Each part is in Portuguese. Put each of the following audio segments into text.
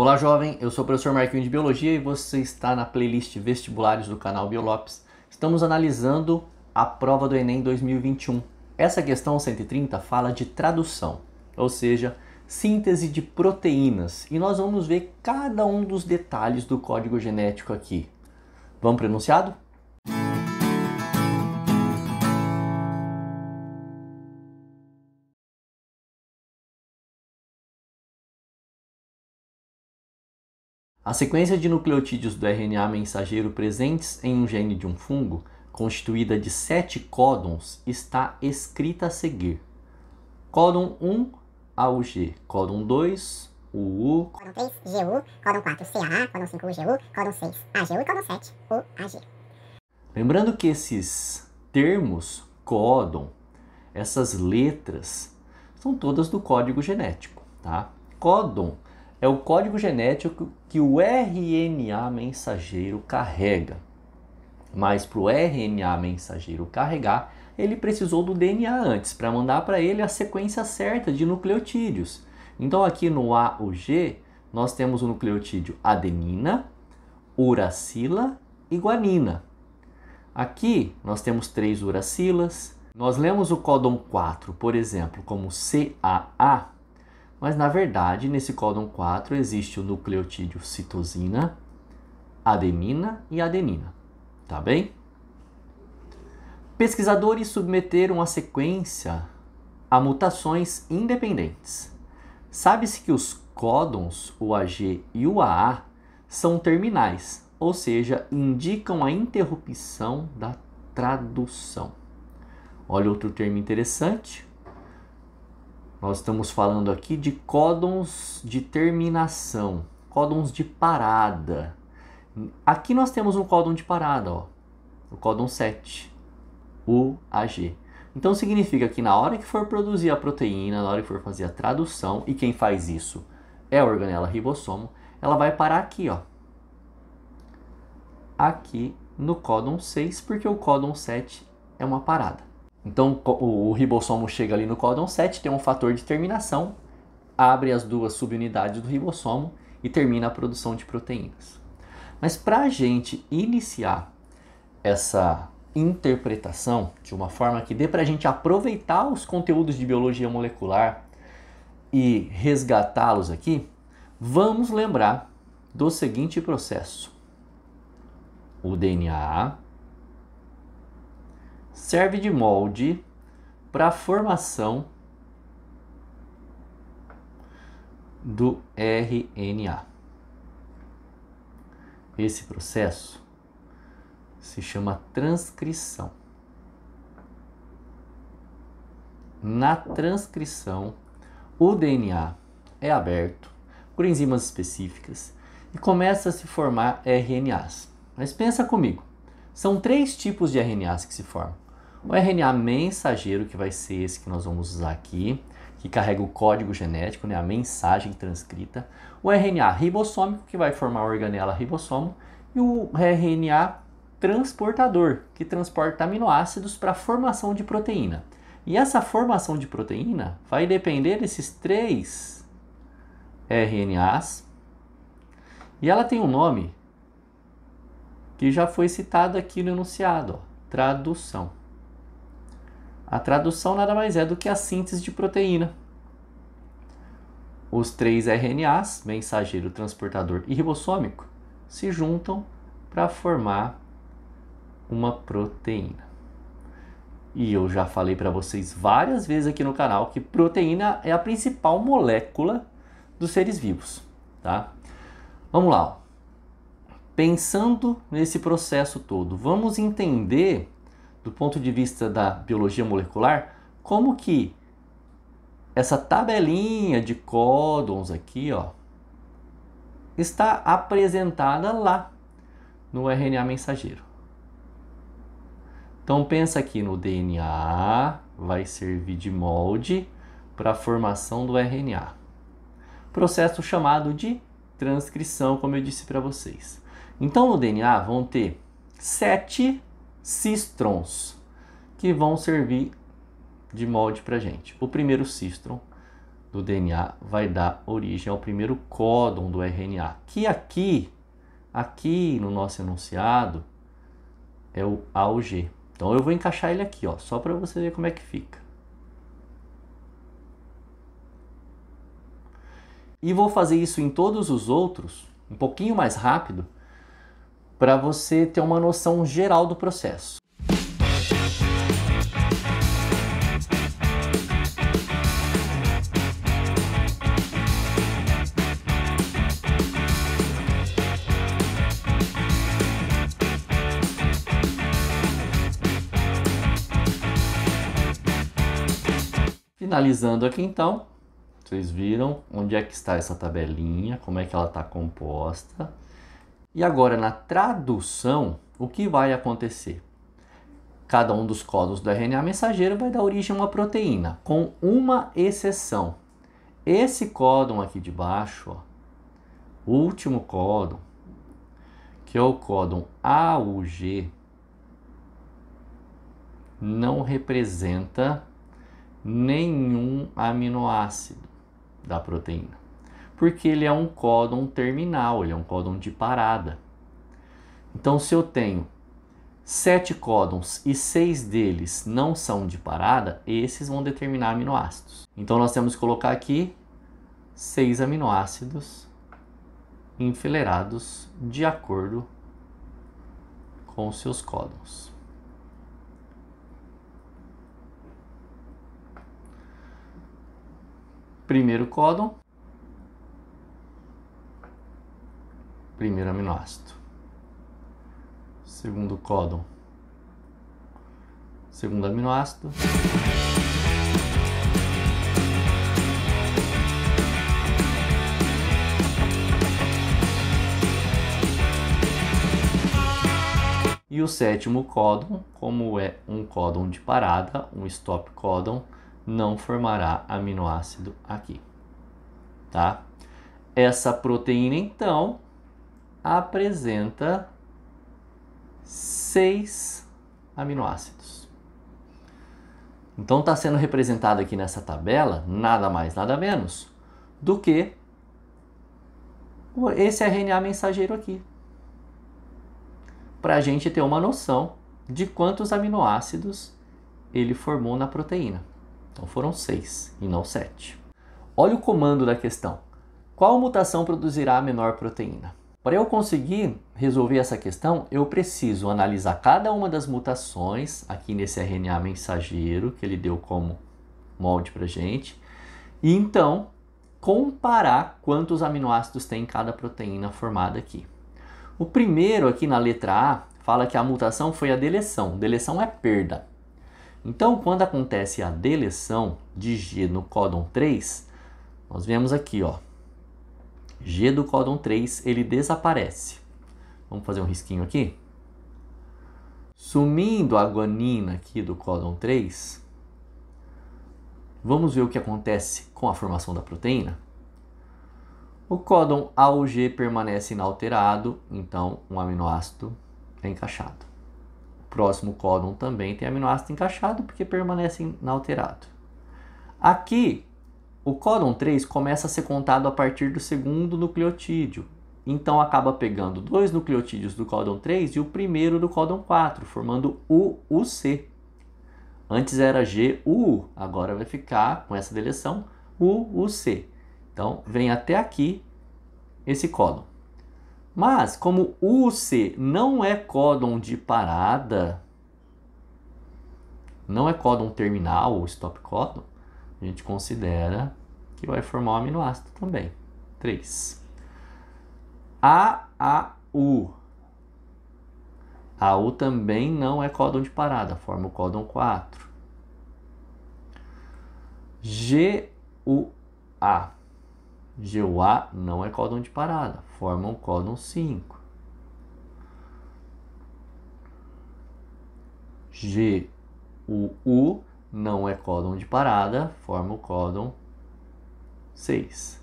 Olá, jovem, eu sou o professor Marquinhos de Biologia e você está na playlist Vestibulares do canal Biolopes. Estamos analisando a prova do Enem 2021. Essa questão 130 fala de tradução, ou seja, síntese de proteínas. E nós vamos ver cada um dos detalhes do código genético aqui. Vamos para o enunciado? A sequência de nucleotídeos do RNA mensageiro presentes em um gene de um fungo, constituída de 7 códons, está escrita a seguir. Códon 1, AUG. Códon 2, UU. Códon 3, GU. Códon 4, CAA. Códon 5, UGU. Códon 6, AGU. E códon 7, UAG. Lembrando que esses termos, códon, essas letras, são todas do código genético, tá? Códon é o código genético que o RNA mensageiro carrega. Mas para o RNA mensageiro carregar, ele precisou do DNA antes, para mandar para ele a sequência certa de nucleotídeos. Então aqui no AUG, nós temos o nucleotídeo adenina, uracila e guanina. Aqui nós temos 3 uracilas. Nós lemos o códon 4, por exemplo, como CAA, mas na verdade nesse códon 4 existe o nucleotídeo citosina, adenina e adenina. Tá bem? Pesquisadores submeteram a sequência a mutações independentes. Sabe-se que os códons, o AG e o AA, são terminais, ou seja, indicam a interrupção da tradução. Olha outro termo interessante. Nós estamos falando aqui de códons de terminação, códons de parada. Aqui nós temos um códon de parada, ó, o códon 7, UAG. Então significa que na hora que for produzir a proteína, na hora que for fazer a tradução, e quem faz isso é a organela ribossomo, ela vai parar aqui, ó. Aqui no códon 6, porque o códon 7 é uma parada. Então o ribossomo chega ali no códon 7, tem um fator de terminação, abre as duas subunidades do ribossomo e termina a produção de proteínas. Mas para a gente iniciar essa interpretação de uma forma que dê para a gente aproveitar os conteúdos de biologia molecular e resgatá-los aqui, vamos lembrar do seguinte processo. O DNA serve de molde para a formação do RNA. Esse processo se chama transcrição. Na transcrição, o DNA é aberto por enzimas específicas e começa a se formar RNAs. Mas pensa comigo, são 3 tipos de RNAs que se formam. O RNA mensageiro, que vai ser esse que nós vamos usar aqui, que carrega o código genético, né, a mensagem transcrita. O RNA ribossômico, que vai formar a organela ribossomo. E o RNA transportador, que transporta aminoácidos para a formação de proteína. E essa formação de proteína vai depender desses 3 RNAs. E ela tem um nome que já foi citado aqui no enunciado, ó, tradução. A tradução nada mais é do que a síntese de proteína. Os 3 RNAs, mensageiro, transportador e ribossômico, se juntam para formar uma proteína. E eu já falei para vocês várias vezes aqui no canal que proteína é a principal molécula dos seres vivos, tá? Vamos lá, ó. Pensando nesse processo todo, vamos entender do ponto de vista da biologia molecular como que essa tabelinha de códons aqui, ó, está apresentada lá no RNA mensageiro. Então pensa aqui no DNA, vai servir de molde para a formação do RNA. Processo chamado de transcrição, como eu disse para vocês. Então no DNA vão ter 7 cistrons que vão servir de molde para a gente. O primeiro cistron do DNA vai dar origem ao primeiro códon do RNA, que aqui no nosso enunciado é o A ou G. Então eu vou encaixar ele aqui, ó, só para você ver como é que fica. E vou fazer isso em todos os outros, um pouquinho mais rápido, para você ter uma noção geral do processo. Finalizando aqui então, vocês viram onde é que está essa tabelinha, como é que ela está composta. E agora na tradução, o que vai acontecer? Cada um dos códons do RNA mensageiro vai dar origem a uma proteína, com uma exceção. Esse códon aqui de baixo, ó, o último códon, que é o códon AUG, não representa nenhum aminoácido da proteína, porque ele é um códon terminal, ele é um códon de parada. Então, se eu tenho 7 códons e 6 deles não são de parada, esses vão determinar aminoácidos. Então, nós temos que colocar aqui 6 aminoácidos enfileirados de acordo com os seus códons. Primeiro códon, primeiro aminoácido. Segundo códon, segundo aminoácido. E o sétimo códon, como é um códon de parada, um stop códon, não formará aminoácido aqui, tá? Essa proteína, então, apresenta 6 aminoácidos. Então, está sendo representado aqui nessa tabela, nada mais, nada menos, do que esse RNA mensageiro aqui. Para a gente ter uma noção de quantos aminoácidos ele formou na proteína. Então foram 6 e não 7. Olha o comando da questão. Qual mutação produzirá a menor proteína? Para eu conseguir resolver essa questão, eu preciso analisar cada uma das mutações aqui nesse RNA mensageiro que ele deu como molde para a gente. E então comparar quantos aminoácidos tem em cada proteína formada aqui. O primeiro aqui na letra A fala que a mutação foi a deleção. Deleção é perda. Então, quando acontece a deleção de G no códon 3, nós vemos aqui, ó, G do códon 3, ele desaparece. Vamos fazer um risquinho aqui? Sumindo a guanina aqui do códon 3, vamos ver o que acontece com a formação da proteína? O códon AUG permanece inalterado, então um aminoácido é encaixado. Próximo códon também tem aminoácido encaixado porque permanece inalterado. Aqui, o códon 3 começa a ser contado a partir do segundo nucleotídeo. Então, acaba pegando 2 nucleotídeos do códon 3 e o primeiro do códon 4, formando o UC. Antes era GUU, agora vai ficar, com essa deleção, UC. Então, vem até aqui esse códon. Mas, como o UC não é códon de parada, não é códon terminal ou stop códon, a gente considera que vai formar um aminoácido também. 3. AU. AU também não é códon de parada, forma o códon 4. GUA. GUA não é códon de parada, forma um códon 5. GUU não é códon de parada, forma o códon 6.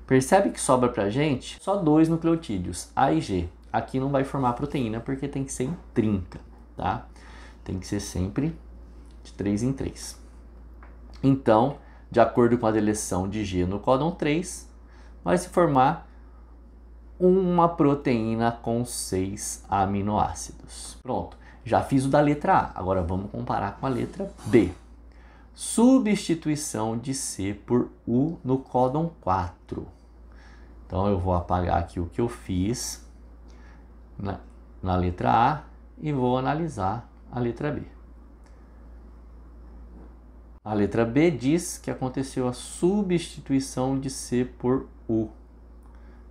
Percebe que sobra pra gente só 2 nucleotídeos, A e G. Aqui não vai formar proteína porque tem que ser em trinca, tá? Tem que ser sempre de 3 em 3. Então, de acordo com a deleção de G no códon 3, vai se formar uma proteína com 6 aminoácidos. Pronto, já fiz o da letra A, agora vamos comparar com a letra B. Substituição de C por U no códon 4. Então eu vou apagar aqui o que eu fiz na letra A e vou analisar a letra B. A letra B diz que aconteceu a substituição de C por U.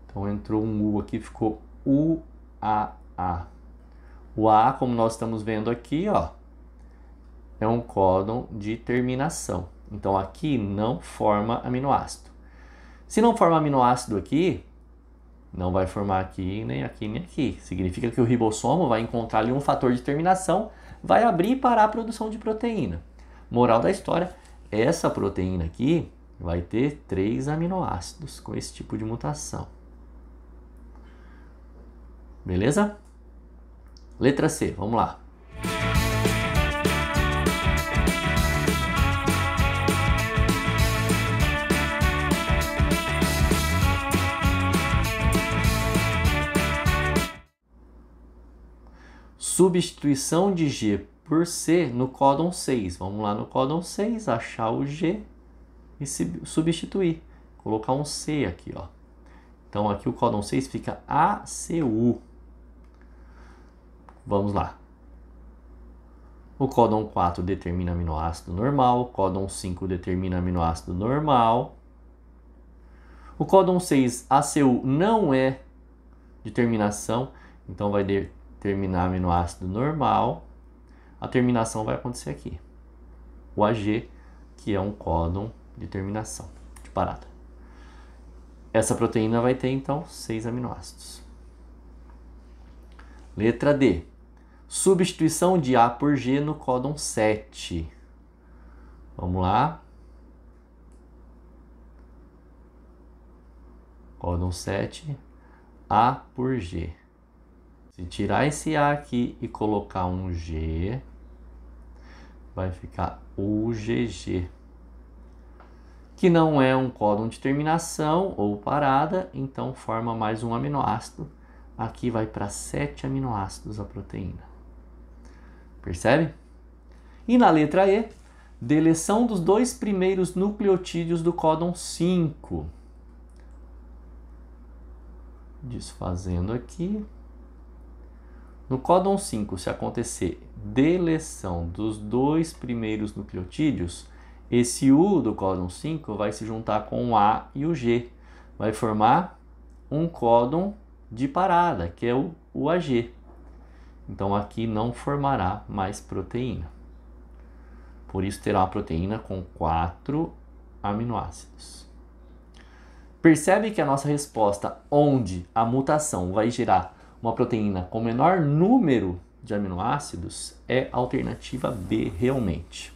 Então entrou um U aqui, ficou UAA. O A, como nós estamos vendo aqui, ó, é um códon de terminação. Então aqui não forma aminoácido. Se não forma aminoácido aqui, não vai formar aqui, nem aqui, nem aqui. Significa que o ribossomo vai encontrar ali um fator de terminação, vai abrir e parar a produção de proteína. Moral da história, essa proteína aqui vai ter 3 aminoácidos com esse tipo de mutação. Beleza? Letra C, vamos lá. Substituição de G por C no códon 6. Vamos lá no códon 6, achar o G e substituir. Colocar um C aqui, ó. Então aqui o códon 6 fica ACU. Vamos lá. O códon 4 determina aminoácido normal, o códon 5 determina aminoácido normal. O códon 6, ACU, não é de terminação, então vai determinar aminoácido normal. A terminação vai acontecer aqui. O AG, que é um códon de terminação, de parada. Essa proteína vai ter, então, 6 aminoácidos. Letra D. Substituição de A por G no códon 7. Vamos lá. Códon 7, A por G. Se tirar esse A aqui e colocar um G, vai ficar UGG, que não é um códon de terminação ou parada, então forma mais um aminoácido. Aqui vai para 7 aminoácidos a proteína. Percebe? E na letra E, deleção dos 2 primeiros nucleotídeos do códon 5. Desfazendo aqui. No códon 5, se acontecer deleção dos 2 primeiros nucleotídeos, esse U do códon 5 vai se juntar com o A e o G. Vai formar um códon de parada, que é o UAG. Então aqui não formará mais proteína. Por isso terá uma proteína com 4 aminoácidos. Percebe que a nossa resposta, onde a mutação vai gerar uma proteína com menor número de aminoácidos, é a alternativa B realmente.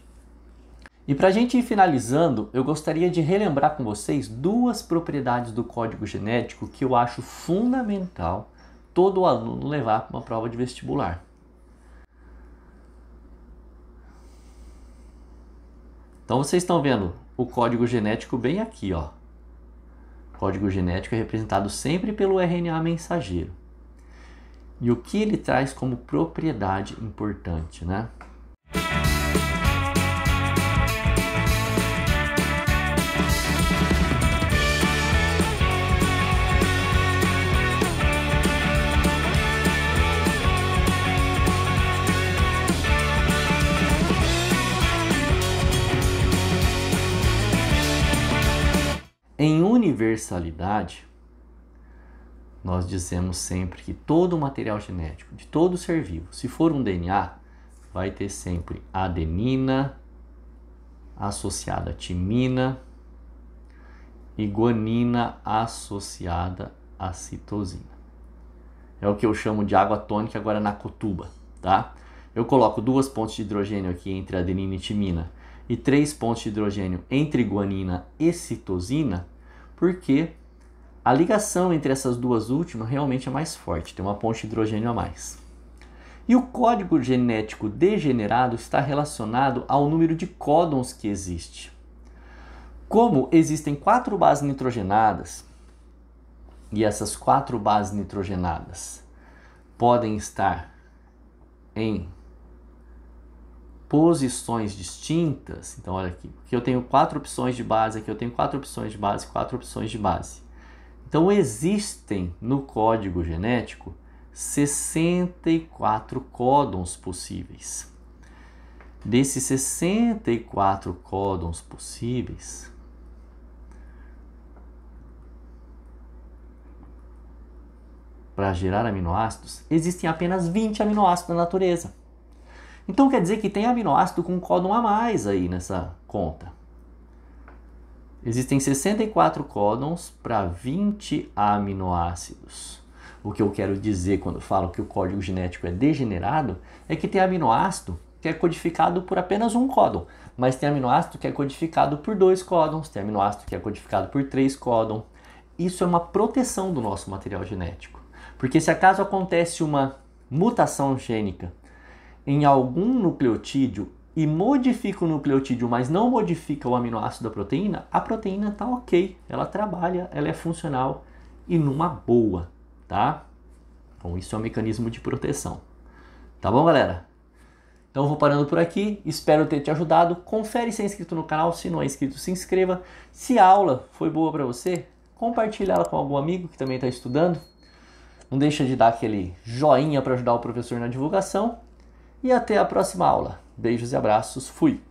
E para a gente ir finalizando, eu gostaria de relembrar com vocês 2 propriedades do código genético que eu acho fundamental todo aluno levar para uma prova de vestibular. Então vocês estão vendo o código genético bem aqui, ó. O código genético é representado sempre pelo RNA mensageiro. E o que ele traz como propriedade importante, né? Em universalidade, nós dizemos sempre que todo o material genético de todo ser vivo, se for um DNA, vai ter sempre adenina associada a timina e guanina associada a citosina. É o que eu chamo de água tônica guaranacotuba, tá? Eu coloco 2 pontos de hidrogênio aqui entre adenina e timina e 3 pontos de hidrogênio entre guanina e citosina, porque a ligação entre essas 2 últimas realmente é mais forte, tem uma ponte de hidrogênio a mais. E o código genético degenerado está relacionado ao número de códons que existe. Como existem 4 bases nitrogenadas, e essas 4 bases nitrogenadas podem estar em posições distintas, então olha aqui eu tenho 4 opções de base, aqui eu tenho 4 opções de base, 4 opções de base. Então existem no código genético 64 códons possíveis. Desses 64 códons possíveis, para gerar aminoácidos, existem apenas 20 aminoácidos na natureza. Então quer dizer que tem aminoácido com códon a mais aí nessa conta. Existem 64 códons para 20 aminoácidos. O que eu quero dizer quando falo que o código genético é degenerado é que tem aminoácido que é codificado por apenas um códon, mas tem aminoácido que é codificado por 2 códons, tem aminoácido que é codificado por 3 códons. Isso é uma proteção do nosso material genético. Porque se acaso acontece uma mutação gênica em algum nucleotídeo e modifica o nucleotídeo, mas não modifica o aminoácido da proteína, a proteína está ok, ela trabalha, ela é funcional e numa boa, tá? Então isso é um mecanismo de proteção. Tá bom, galera? Então eu vou parando por aqui, espero ter te ajudado. Confere se é inscrito no canal, se não é inscrito, se inscreva. Se a aula foi boa para você, compartilhe ela com algum amigo que também está estudando. Não deixa de dar aquele joinha para ajudar o professor na divulgação. E até a próxima aula. Beijos e abraços. Fui!